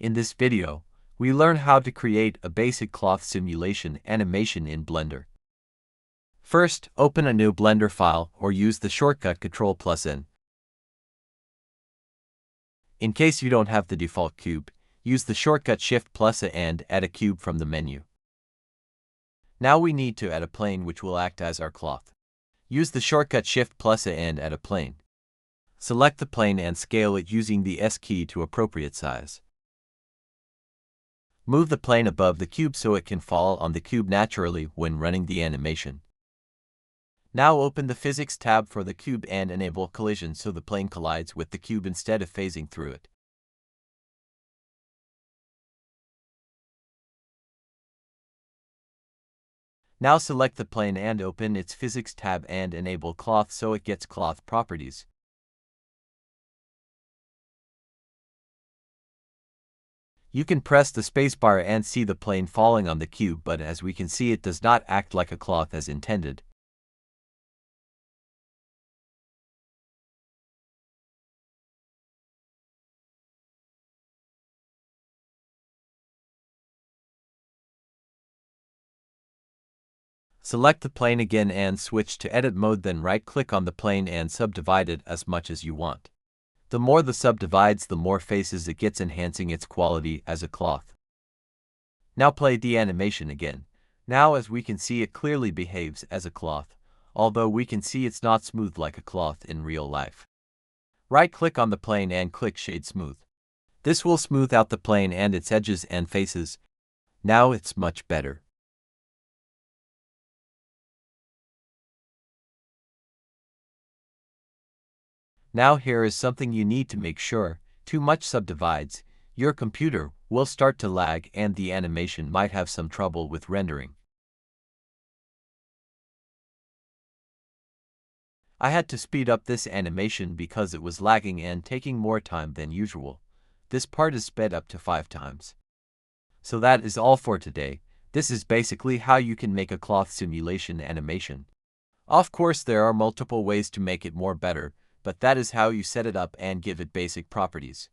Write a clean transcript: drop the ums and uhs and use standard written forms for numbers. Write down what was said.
In this video, we learn how to create a basic cloth simulation animation in Blender. First, open a new Blender file or use the shortcut Ctrl+N. In case you don't have the default cube, use the shortcut Shift+A and add a cube from the menu. Now we need to add a plane which will act as our cloth. Use the shortcut Shift+A and add a plane. Select the plane and scale it using the S key to appropriate size. Move the plane above the cube so it can fall on the cube naturally when running the animation. Now open the Physics tab for the cube and enable collision so the plane collides with the cube instead of phasing through it. Now select the plane and open its Physics tab and enable Cloth so it gets cloth properties. You can press the spacebar and see the plane falling on the cube, but as we can see it does not act like a cloth as intended. Select the plane again and switch to edit mode, then right-click on the plane and subdivide it as much as you want. The more the subdivides, the more faces it gets, enhancing its quality as a cloth. Now play the animation again. Now as we can see it clearly behaves as a cloth, although we can see it's not smooth like a cloth in real life. Right-click on the plane and click Shade Smooth. This will smooth out the plane and its edges and faces. Now it's much better. Now here is something you need to make sure: too much subdivides, your computer will start to lag and the animation might have some trouble with rendering. I had to speed up this animation because it was lagging and taking more time than usual. This part is sped up to 5 times. So that is all for today. This is basically how you can make a cloth simulation animation. Of course, there are multiple ways to make it more better, but that is how you set it up and give it basic properties.